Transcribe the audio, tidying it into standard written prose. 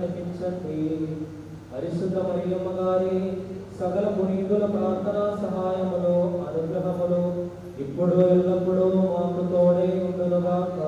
నడిపించండి. పరిశుద్ధ మరియమ్మ గారి సకల పునీతుల ప్రార్థనా సహాయములు అనుగ్రహములు ఇప్పుడు ఎల్లప్పుడూ మాకు తోడై ఉండునుగాక.